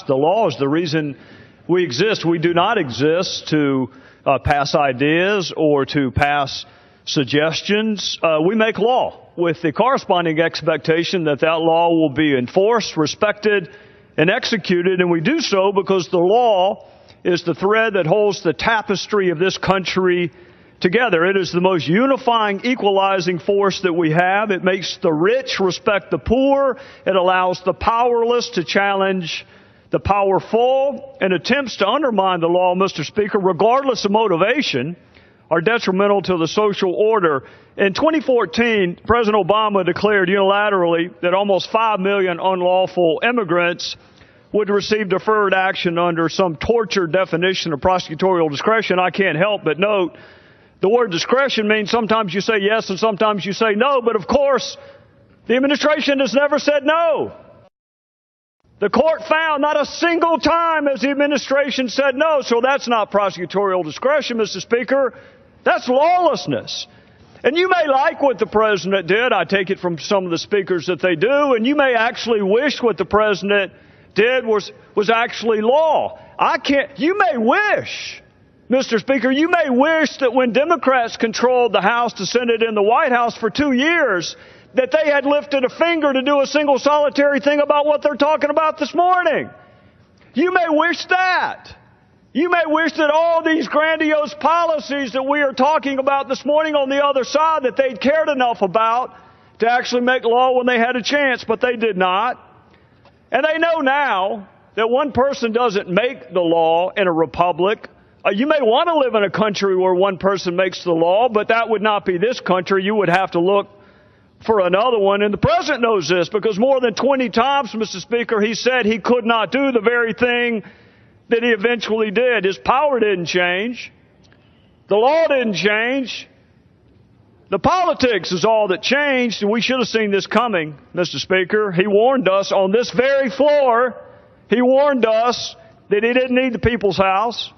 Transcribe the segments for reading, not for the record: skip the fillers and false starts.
The law is the reason we exist. We do not exist to pass ideas or to pass suggestions. We make law with the corresponding expectation that that law will be enforced, respected, and executed. And we do so because the law is the thread that holds the tapestry of this country together. It is the most unifying, equalizing force that we have. It makes the rich respect the poor. It allows the powerless to challenge the powerful, and attempts to undermine the law, Mr. Speaker, regardless of motivation, are detrimental to the social order. In 2014, President Obama declared unilaterally that almost 5 million unlawful immigrants would receive deferred action under some tortured definition of prosecutorial discretion. I can't help but note the word discretion means sometimes you say yes and sometimes you say no, but of course, the administration has never said no. The court found not a single time has the administration said no, so that's not prosecutorial discretion, Mr. Speaker. That's lawlessness. And you may like what the president did. I take it from some of the speakers that they do, and you may actually wish what the president did was actually law. You may wish, Mr. Speaker, you may wish that when Democrats controlled the House, the Senate, and the White House for 2 years, that they had lifted a finger to do a single solitary thing about what they're talking about this morning. You may wish that. You may wish that all these grandiose policies that we are talking about this morning on the other side, that they'd cared enough about to actually make law when they had a chance, but they did not. And they know now that one person doesn't make the law in a republic. You may want to live in a country where one person makes the law, but that would not be this country. You would have to look for another one. And the president knows this because more than 20 times, Mr. Speaker, he said he could not do the very thing that he eventually did. His power didn't change. The law didn't change. The politics is all that changed, and we should have seen this coming, Mr. Speaker. He warned us on this very floor. He warned us that he didn't need the people's house.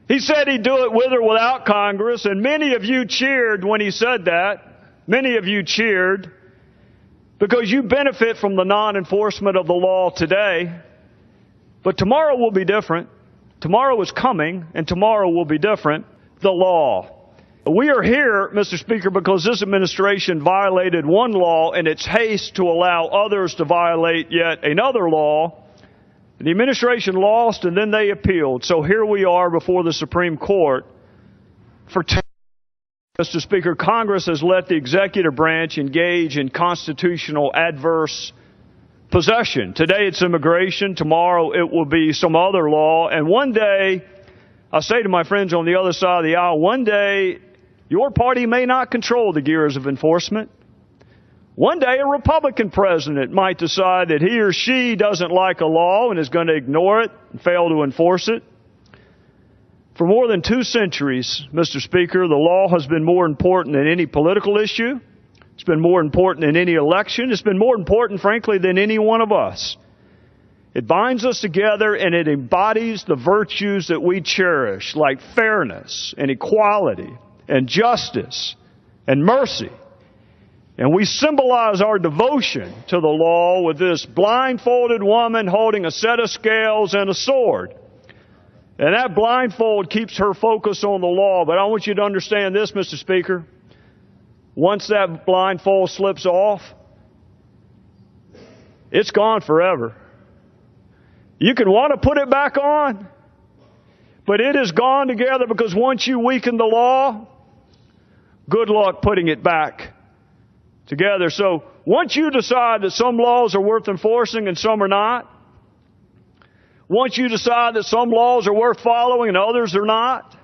He said he'd do it with or without Congress, and many of you cheered when he said that. Many of you cheered because you benefit from the non-enforcement of the law today. But tomorrow will be different. Tomorrow is coming, and tomorrow will be different. The law. We are here, Mr. Speaker, because this administration violated one law in its haste to allow others to violate yet another law. The administration lost, and then they appealed. So here we are before the Supreme Court for Mr. Speaker, Congress has let the executive branch engage in constitutional adverse possession. Today it's immigration. Tomorrow it will be some other law. And one day, I say to my friends on the other side of the aisle, one day your party may not control the gears of enforcement. One day a Republican president might decide that he or she doesn't like a law and is going to ignore it and fail to enforce it. For more than 2 centuries, Mr. Speaker, the law has been more important than any political issue. It's been more important than any election. It's been more important, frankly, than any one of us. It binds us together and it embodies the virtues that we cherish, like fairness and equality and justice and mercy. And we symbolize our devotion to the law with this blindfolded woman holding a set of scales and a sword. And that blindfold keeps her focus on the law. But I want you to understand this, Mr. Speaker. Once that blindfold slips off, it's gone forever. You can want to put it back on, but it is gone together because once you weaken the law, good luck putting it back together. So once you decide that some laws are worth enforcing and some are not, once you decide that some laws are worth following and others are not,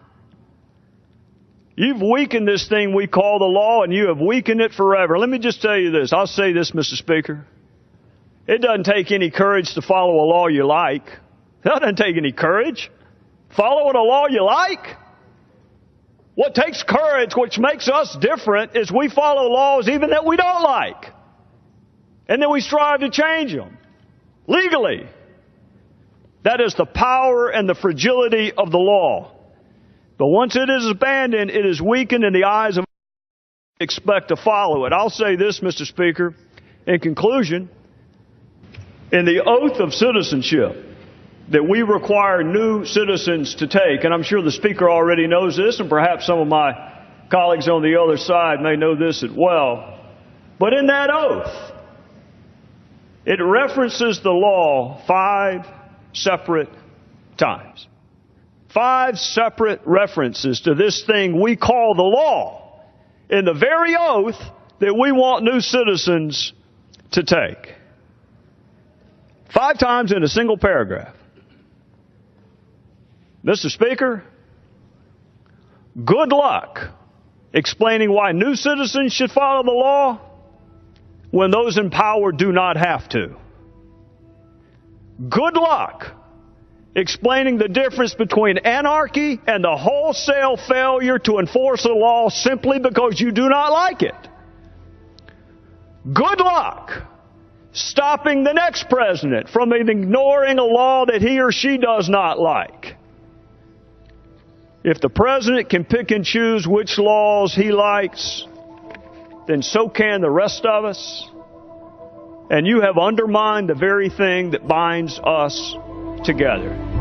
you've weakened this thing we call the law, and you have weakened it forever. Let me just tell you this. I'll say this, Mr. Speaker. It doesn't take any courage to follow a law you like. That doesn't take any courage. Following a law you like? What takes courage, which makes us different, is we follow laws even that we don't like. And then we strive to change them. Legally. That is the power and the fragility of the law. But once it is abandoned, it is weakened in the eyes of those who expect to follow it. I'll say this, Mr. Speaker, in conclusion. In the oath of citizenship, that we require new citizens to take, and I'm sure the Speaker already knows this, and perhaps some of my colleagues on the other side may know this as well, but in that oath, it references the law 5 separate times. 5 separate references to this thing we call the law in the very oath that we want new citizens to take. 5 times in a single paragraph. Mr. Speaker, good luck explaining why new citizens should follow the law when those in power do not have to. Good luck explaining the difference between anarchy and the wholesale failure to enforce a law simply because you do not like it. Good luck stopping the next president from ignoring a law that he or she does not like. If the president can pick and choose which laws he likes, then so can the rest of us. And you have undermined the very thing that binds us together.